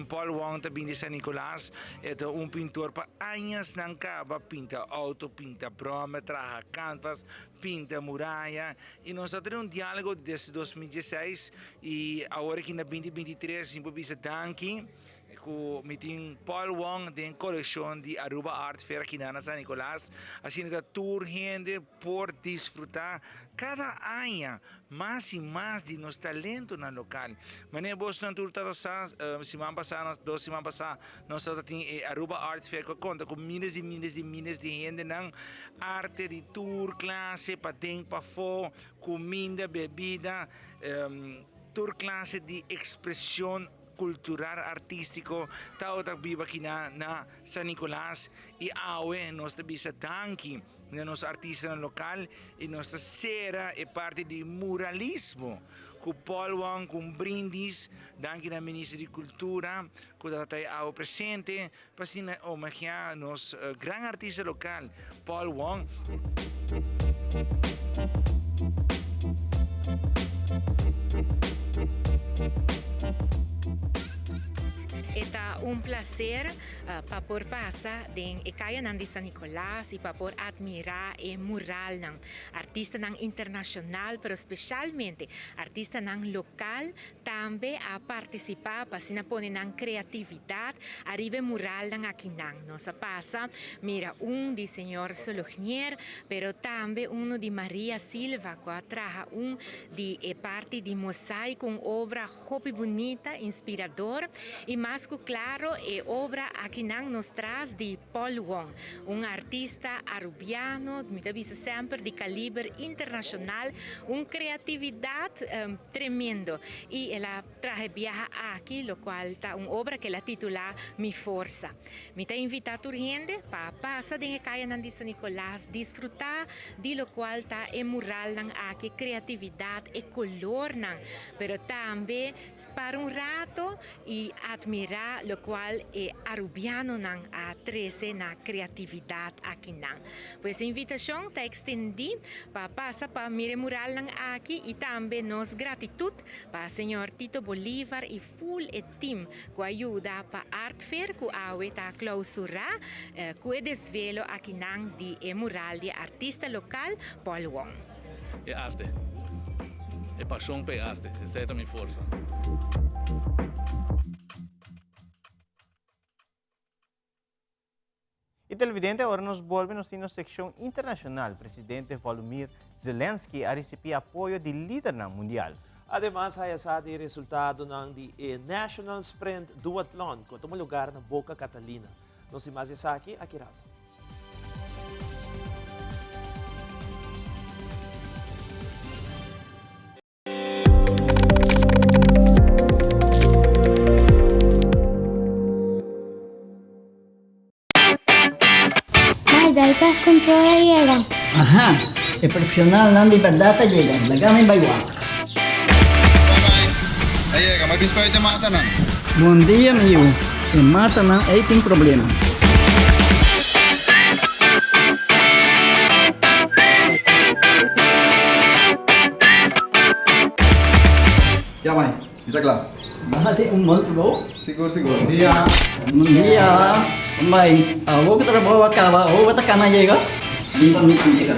Paul Wong também de San Nicolás, é pintor para anos não acaba, pinta auto, pinta broma, trabalha canvas, pinta muralha. E nós temos diálogo desde 2016 e agora que na 2023 improvisa Danke com meeting Paul Wong de coleção de Aruba Art Fair aqui na San Nicolás, assim que tour gente por desfrutar cada ano mais e mais de nosso talento na local. Mas nem vos não tour toda semana passada, 2 semanas passadas, nós só tem Aruba Art Fair que conta com milhares de gente na arte de tour, classe, para dentro, para fora, comida, bebida, tour classe de expressão cultural, artístico, tao viva aqui na San Nicolás e awe nós bisa danki na nossa artista local e nossa cera é parte de muralismo com Paul Wong, com brindis, danki na Ministra de Cultura, com a ao presente, para homenagear nosso grande artista local, Paul Wong. É um prazer para por passar em Caia de San Nicolás e para por admirar o mural ng artista ng internacional, pero especialmente artista ng local também a participar para sinapone ng creatividade arriba mural ng Aquinang. Nossa passa mira de Senhor Solognier, pero também de Maria Silva, que traja de parte de mosaico, obra hopi bonita, inspirador e mais claro é obra aqui nos traz de Paul Wong, artista arubiano, muitas vezes sempre de calibre internacional, criatividade tremendo e ela traje viaja aqui, lo qual está obra que ela titula Mi Força. Me está invitado gente para passar de Caia de San Nicolás, desfrutar de lo qual está o mural aqui, criatividade e color, pero também para rato e admirar lo qual é arubiano a 13 na criatividade aqui Pois a invitação está extendida para passar para mire mural aqui e também nos gratitude para o senhor Tito Bolívar e full team que ajuda para Art Fair que está clausurar que desvelo aqui de mural de artista local Paul Wong. É arte. É paixão pela arte. Essa é a minha força. E televidente, agora nos volvemos na secção internacional. Presidente Volodymyr Zelensky a receber apoio de líder mundial. Además, hayasad o resultado ng National Sprint Duathlon kung itong lugar na Boca Catalina. No si Mazisaki Akirato. Dal gas controla llega. Ajá, el profesional não de verdade llega. Lagame baywak. Llega, mas bispo te mata não. Bom dia, meu. Te mata não, aí tem problema. Ya, mãe, está claro. Bahati monte bom? Seguro, seguro. Bom dia. Bom dia. Baik, aku kita bawa kawa, aku kita kana jaga. Di kami jaga.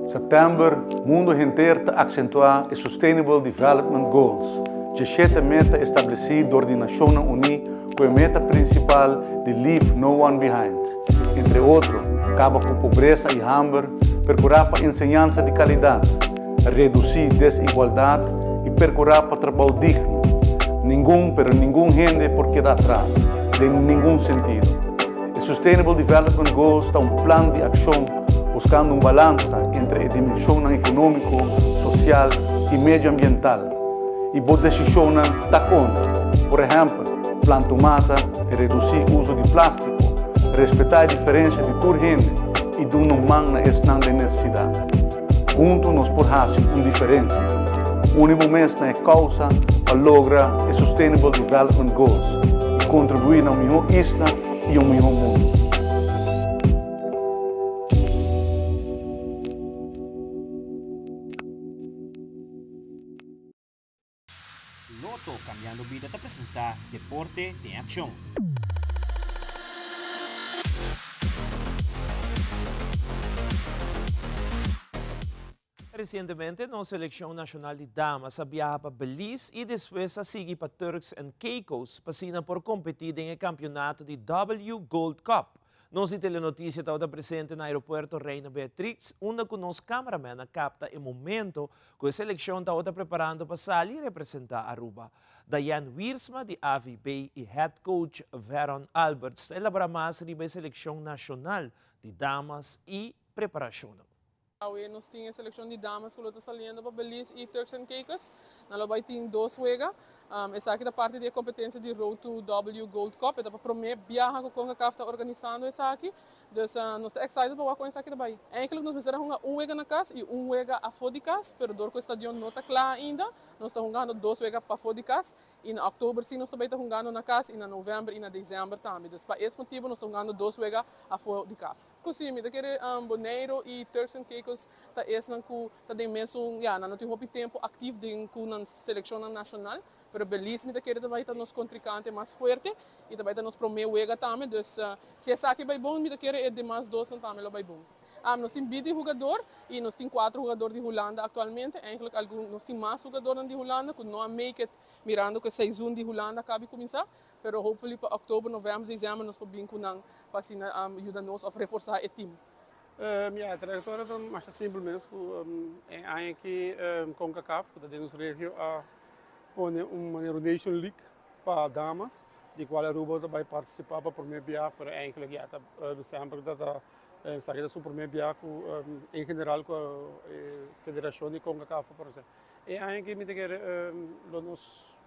September, mundo inteiro está acentuar os Sustainable Development Goals, 17 metas estabelecidas por a Nações Unidas com a meta principal de Leave No One Behind. Entre outros, acabar com pobreza e hambre, procurar para ensinança de qualidade, reduzir desigualdade e procurar para trabalho digno. Ninguém gente por quedar atrás, de nenhum sentido. Os Sustainable Development Goals está plano de ação buscando balança entre a dimensão econômica, social e medioambiental. E boas decisões da conta. Por exemplo, plantar mata e reduzir o uso de plástico, respeitar a diferença de toda gente e do não na estão de necessidade. Juntos nós podemos uma diferença. Único mês na causa para lograr os Sustainable Development Goals e contribuir na melhor isla e ao melhor mundo. Loto Cambiando Vida te presenta Deporte de Acción. Recientemente, la selección nacional de damas ha viajado para Belize y después ha seguido para Turks and Caicos, pasando por competir en el campeonato de W Gold Cup. Nossa telenotícia está presente no aeroporto Reina Beatriz, onde o nosso cameraman capta o momento que a seleção está preparando para sair e representar Aruba. Diane Wiersma, de AVB, e head coach Veron Alberts elabora mais sobre a seleção nacional de damas e preparação. Nós tínhamos a seleção de damas que está saindo para Belize e Turks and Caicos. Nós vai ter 2 juegos. Essa aqui é parte da competência de Road to W Gold Cup. É para o primeiro viagem que a CONCACAF está organizando essa aqui. Então, nós estamos excited para com essa aqui também. Eigenlijk nós vamos jogo na casa e jogo a fora de casa, mas o estádio não está claro ainda. Nós estamos jogando 2 jogos para fora de casa. E em outubro sim nós também estamos jogando na casa e em novembro e em dezembro também. Então, para esse motivo nós estamos jogando 2 jogos a fora de casa. Assim, eu quero Bonaire e Turks and Caicos tá esse não tem mesmo não tem muito tempo ativo dentro da seleção nacional. Pero Belize me quer também tá nos contrincante mais forte e também tá nos primeiro jogo também. Então se essa aqui vai bom, me quer é de mais 2 também vai bom. Nós temos 20 jogadores e nós temos 4 jogadores de Holanda atualmente. Eigenlijk nós temos mais jogadores de Holanda que não make it mirando que a seizoen de Holanda acaba de começar. Pero hopefully para outubro, novembro, dezembro nós podemos para ajudar nos a reforçar o time. A trajetória é mais simples mesmo. É aqui com a CONCACAF, que está dentro da região, com uma Nation League para damas, de qual a Aruba vai participar para o primeiro viagem, para eigenlijk sempre sabe da sua primeira viagem em geral com a Federação de CONCACAF, por exemplo. E aqui me quer nos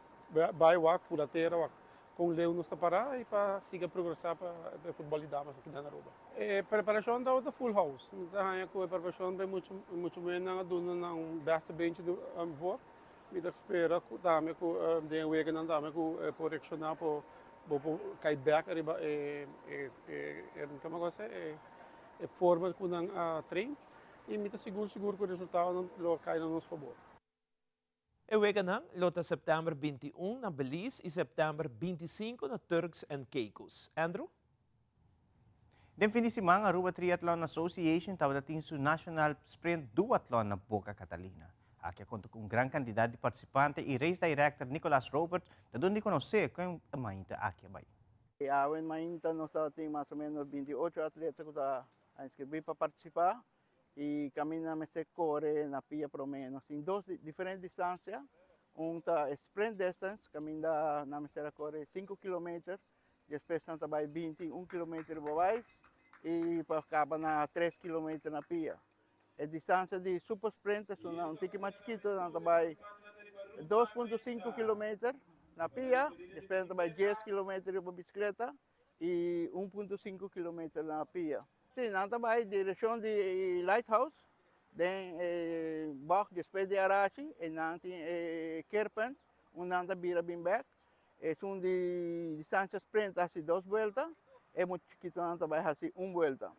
vai o furateira com o Leo nos parar e para seguir progressar para o futebol de damas aqui na Aruba. A preparação da full house. A preparação é muito menos do não beste bench do voo. Me espera também com de wega não também com por reaccionar por cair back arriba como coisa forma com a treino e me seguro que o resultado não cai no nosso favor. O jogo lota setembro 21 na Belize e setembro 25 na Turks and Caicos. Andrew? Den fim de semana, a Aruba Triathlon Association estava tendo seu National Sprint Duathlon na Boca Catalina. Aqui conta com um grande quantidade de participantes e race director Nicolas Robert, da onde conhecer com a Mainta aqui vai. Em Mainta nós temos mais ou menos 28 atletas que estão inscritos para participar e caminhamos a correr na pia pelo menos em 2 diferentes distâncias. Tá sprint distance, caminha na mesa correr 5 km, depois vai 21 km para e para acaba na 3 km na pia. A distância de super sprint é um tique mais chiquito, vai 2,5 km na pia, depois vai 10 km para bicicleta e 1,5 km na pia. Sim, nós vai direção de Lighthouse, then Bach depois de Arachi, e nós Kerpen, nós vira bem back. São de distância sprint assim 2 voltas, é muito chiquito, nós vai assim 1 volta.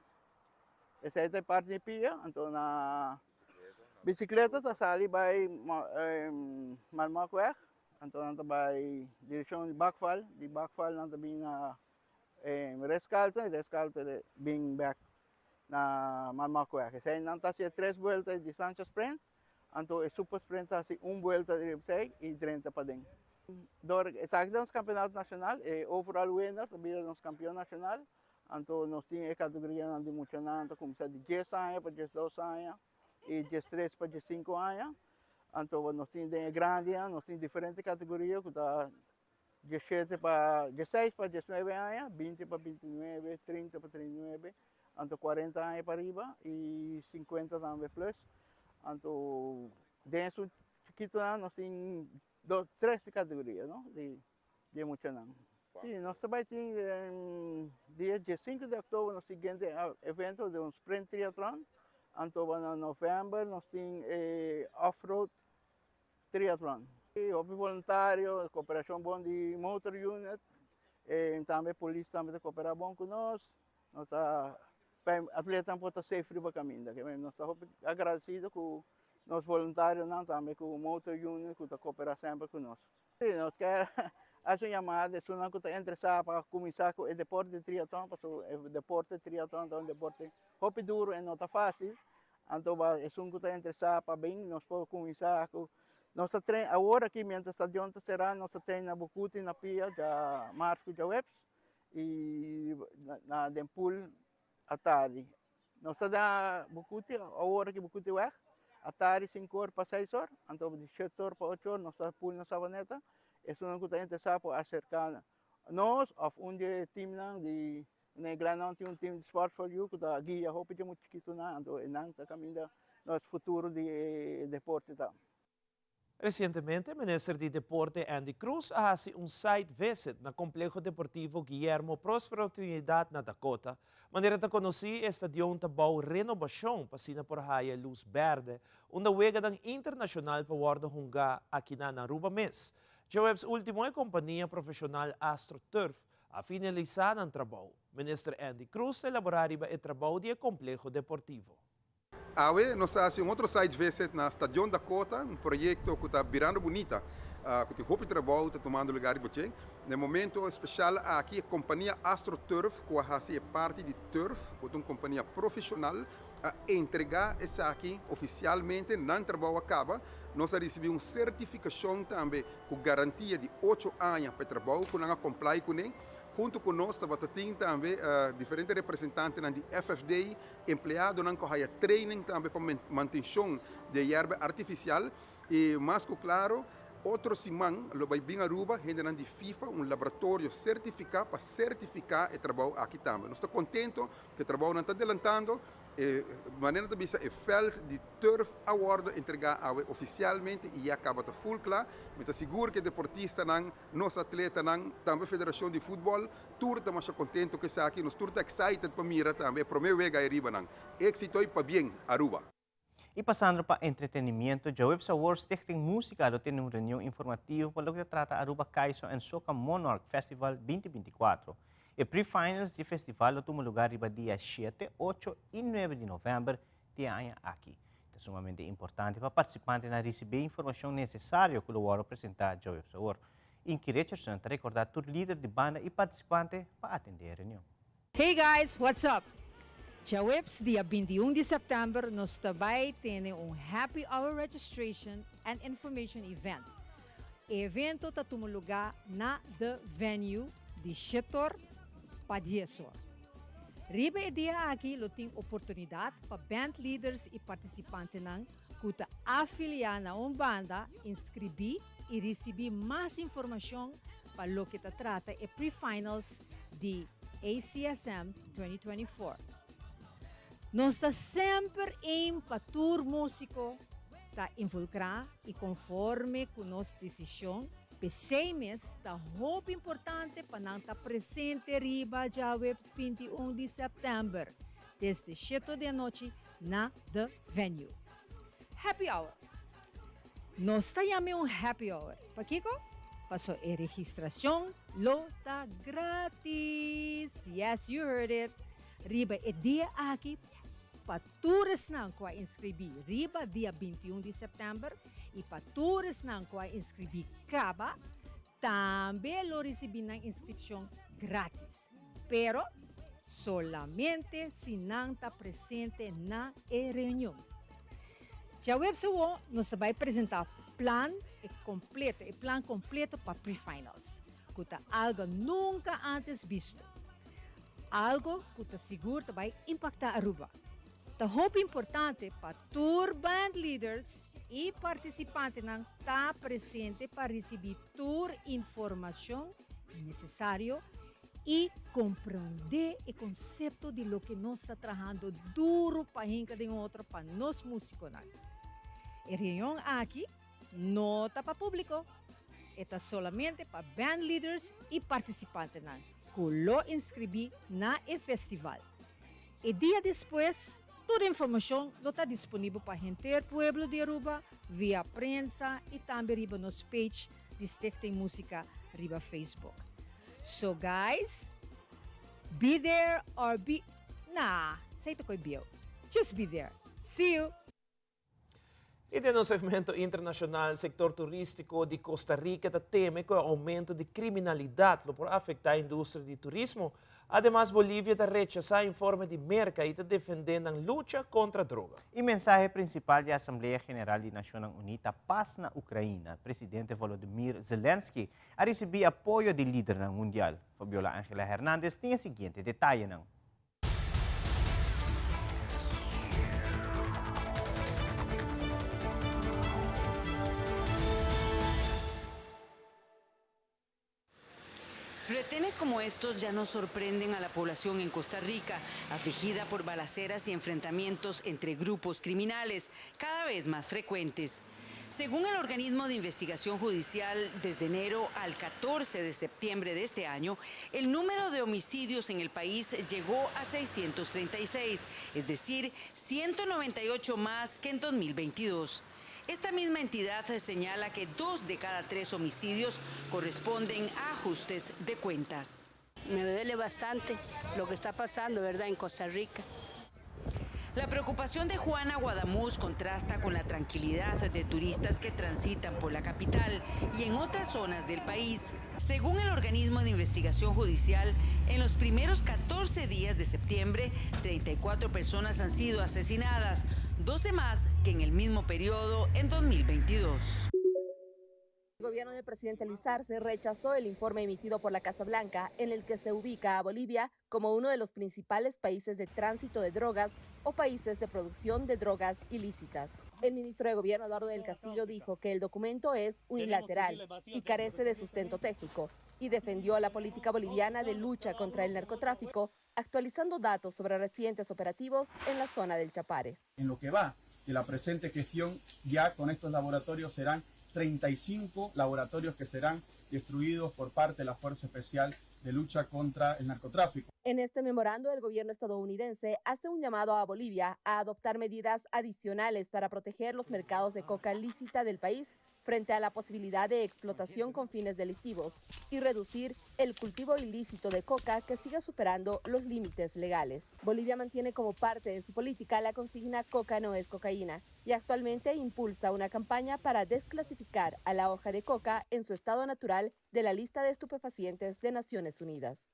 Essa é a parte de pia, então na bicicleta está ali vai Malmacuer, então nós vai direção de Backfall nós também na Rescalta bem back na Malmacuer. Essa aí nós está 3 voltas de distância sprint, então o super sprint está assim 1 volta de 6 e 30 para dentro. Essa aqui é nosso campeonato nacional, overall winner, também é nosso campeão nacional. Então, nós temos a categoria de emocionante, começa de 10 anos para 12 anos e 13 para 15 anos. Então, nós temos a grande, nós temos diferentes categorias, que está 16 para 19 anos, 20 para 29, 30 para 39, então 40 anos para arriba e 50 também plus. Então, dentro chiquito, nós temos 3 categorias de emocionante. Sim, nós também temos dia 5 de outubro, no seguinte evento de um sprint triathlon. Então, em novembro, nós temos off-road triathlon. O voluntário, cooperação bom de motor unit, e também a polícia também coopera bom conosco. Nós atletas podem ser free para caminho. Nós estamos agradecidos com os voluntários, também com o motor unit, que coopera sempre conosco. Nós queremos a sua chamada, se não está interessado para começar com o deporte de triatlon, porque o deporte de triatlon é um deporte muito duro e não está fácil. Então, se não está interessado para bem, nós podemos começar com nossa treino. Agora aqui, mientras o estadião será, nossa treino na Bucuti, na Pia, da Marco de Webs, e na Dempul, à tarde. Nós da Bucuti, agora que Bucuti é, à tarde 5 horas para 6 horas, então de 7 horas para 8 horas, nós estamos na Savaneta. Isso não está interessado por acercar nós, ou time de Neglanão tem time de Sport for You, que está guia, roupa de muito chiquito, então não está caminhando nosso futuro de deporte. Recentemente, o ministro de Deporte Andy Cruz fez site visit no Complexo Deportivo Guillermo Próspero Trinidad na Dakota, maneira de conhecer o estadião de renovação para por Haya Luz Verde, onde wega ng internacional para Warda Hunga aqui na Aruba Mes. Jawebs último é a companhia profissional AstroTurf a finalizar o trabalho. Ministro Andy Cruz elaboraria o trabalho do Complexo Deportivo. Awe, nós fazemos outro site visit na Estadião Dakota, projeto que está virando bonita, que tem muito trabalho, está tomando lugar em Bocheng. No momento especial aqui, a companhia AstroTurf, que é parte de Turf, que é uma companhia profissional, a entregar essa aqui oficialmente, não trabalho acaba. Nós recebemos uma certificação também com garantia de 8 anos para o trabalho, que nós comply com ele. Junto conosco, também diferentes representantes da FFD, empregados que training também para manutenção de erva artificial. E mais que claro, outro semana, lo vai vir a Aruba, gente de FIFA, laboratório certificado para certificar o trabalho aqui também. Nós estamos contentes que o trabalho não está adelantando. De maneira de vista, o Feld de Turf Award entregar oficialmente e acaba de full claro. Mas seguro que deportista, nosso atleta, também a Federação de Futebol, todos estamos contentes que está aqui, nós todos estamos excited para mirar também, para o meu vega arriba. Éxito e para bem, Aruba. E passando para entretenimento, a Webs Awards Stichting Música tem uma reunião informativa para o que trata Aruba Kaiso and Soca Monarch Festival 2024. O pre-finals do festival toma lugar no dia 7, 8 e 9 de novembro de ano aqui. É sumamente importante para participantes receber a informação necessária que o apresentar a Webs Awards. Em que Richardson está recordado todo líder de banda e participante para atender a reunião. Hey guys, what's up? Jawebs, dia 21 de setembro, nós também temos Happy Hour Registration and Information Event. O evento está tomando lugar na The Venue de Chetor para 10 horas. Riba e dia aqui, tem oportunidade para band leaders e participantes que estão afiliados a uma banda, inscrever e receber mais informação para o que trata de pre-finals de ACSM 2024. Nós estamos sempre em para tour músico, está involucrado e conforme com nossa decisão, por 6 meses, está muito importante para não estar presente riba já Webs 21 de setembro, desde 7 da noite na The Venue. Happy Hour. Nós estamos Happy Hour. Para Kiko? Passou a registração, lota grátis. Yes, you heard it. Riba é dia aqui para todos não que inscrever riba dia 21 de setembro e para todos não que inscrever caba também lo receber na inscrição grátis, pero solamente se não está presente na reunião. Já o website nos vai apresentar plan completo para pre-finals, que é algo nunca antes visto. Algo que está seguro vai impactar a Aruba. É muito importante para tour band leaders e participantes não estar presente para receber toda a informação necessária e compreender o conceito de lo que nós estamos trabalhando duro para hinca de outro para nós músicos. A reunião aqui não está para público. Esta solamente para band leaders e participantes que lo inscrevi na festival. E dia depois, toda a informação está disponível para gente do pueblo de Aruba via prensa e também riba nos page de Stichting Música riba Facebook. So guys, be there or be... Nah, say to ko'y biyo. Just be there. See you! E no segmento internacional, sector turístico de Costa Rica teme que o aumento de criminalidade por afetar a indústria de turismo. Además, Bolívia rechaza informe de Merca e defendendo a luta contra a droga. E mensaje principal da Assembleia General de Nações Unidas Paz na Ucrânia, presidente Volodymyr Zelensky, a receber apoio de líder mundial. Fabiola Ángela Hernández tem o seguinte detalhe. Retenes como estos ya no sorprenden a la población en Costa Rica, afligida por balaceras y enfrentamientos entre grupos criminales, cada vez más frecuentes. Según el organismo de investigación judicial, desde enero al 14 de septiembre de este año, el número de homicidios en el país llegó a 636, es decir, 198 más que en 2022. Esta misma entidad señala que 2 de cada 3 homicidios corresponden a ajustes de cuentas. Me duele bastante lo que está pasando, ¿verdad?, en Costa Rica. La preocupación de Juana Guadamuz contrasta con la tranquilidad de turistas que transitan por la capital y en otras zonas del país. Según el organismo de investigación judicial, en los primeros 14 días de septiembre, 34 personas han sido asesinadas, 12 más que en el mismo periodo en 2022. El gobierno del presidente Luis Arce rechazó el informe emitido por la Casa Blanca en el que se ubica a Bolivia como uno de los principales países de tránsito de drogas o países de producción de drogas ilícitas. El ministro de Gobierno, Eduardo del Castillo, dijo que el documento es unilateral y carece de sustento técnico y defendió la política boliviana de lucha contra el narcotráfico, actualizando datos sobre recientes operativos en la zona del Chapare. En lo que va de la presente gestión, ya con estos laboratorios serán 35 laboratorios que serán destruidos por parte de la Fuerza Especial de Lucha contra el Narcotráfico. En este memorando, el gobierno estadounidense hace un llamado a Bolivia a adoptar medidas adicionales para proteger los mercados de coca lícita del país frente a la posibilidad de explotación con fines delictivos y reducir el cultivo ilícito de coca que siga superando los límites legales. Bolivia mantiene como parte de su política la consigna "Coca no es cocaína" y actualmente impulsa una campaña para desclasificar a la hoja de coca en su estado natural de la lista de estupefacientes de Naciones Unidas.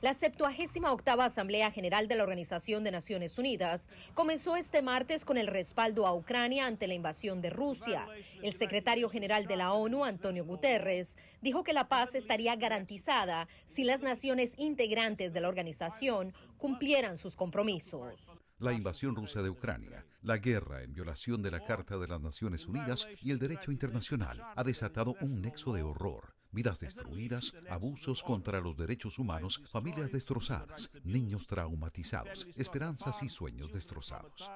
La 78ª Asamblea General de la Organización de Naciones Unidas comenzó este martes con el respaldo a Ucrania ante la invasión de Rusia. El secretario general de la ONU, Antonio Guterres, dijo que la paz estaría garantizada si las naciones integrantes de la organización cumplieran sus compromisos. La invasión rusa de Ucrania, la guerra en violación de la Carta de las Naciones Unidas y el derecho internacional ha desatado un nexo de horror. Vidas destruidas, abusos contra los derechos humanos, familias destrozadas, niños traumatizados, esperanzas y sueños destrozados.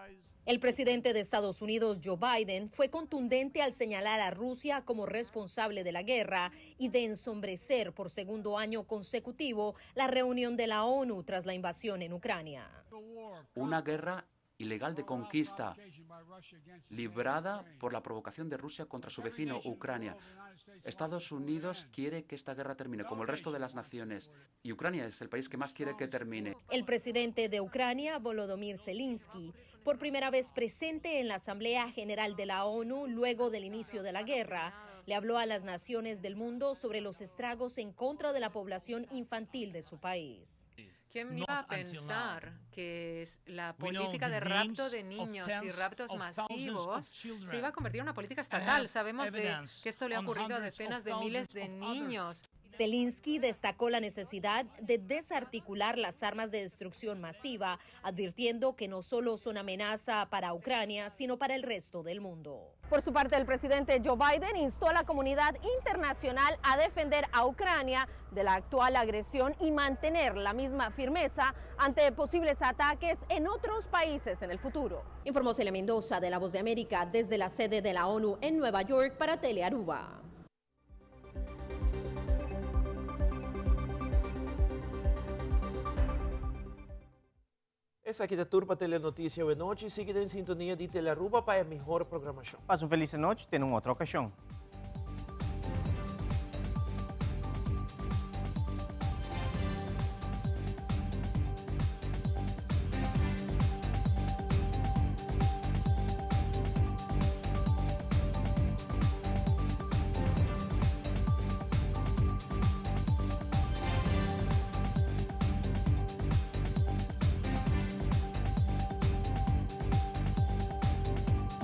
El presidente de Estados Unidos, Joe Biden, fue contundente al señalar a Rusia como responsable de la guerra y de ensombrecer por segundo año consecutivo la reunión de la ONU tras la invasión en Ucrania. Una guerra ilegal de conquista, librada por la provocación de Rusia contra su vecino, Ucrania. Estados Unidos quiere que esta guerra termine, como el resto de las naciones, y Ucrania es el país que más quiere que termine. El presidente de Ucrania, Volodymyr Zelensky, por primera vez presente en la Asamblea General de la ONU luego del inicio de la guerra, le habló a las naciones del mundo sobre los estragos en contra de la población infantil de su país. ¿Quién iba a pensar que la política de rapto de niños y raptos masivos se iba a convertir en una política estatal? Sabemos que esto le ha ocurrido a decenas de miles de niños. Zelensky destacó la necesidad de desarticular las armas de destrucción masiva, advirtiendo que no solo son amenaza para Ucrania, sino para el resto del mundo. Por su parte, el presidente Joe Biden instó a la comunidad internacional a defender a Ucrania de la actual agresión y mantener la misma firmeza ante posibles ataques en otros países en el futuro. Informó Celia Mendoza de La Voz de América desde la sede de la ONU en Nueva York para Telearuba. Essa aqui da Turpa Telenotícia de noite. Siga em sintonia de Teleruba para a melhor programação. Passa uma feliz noite, tem uma outra ocasião.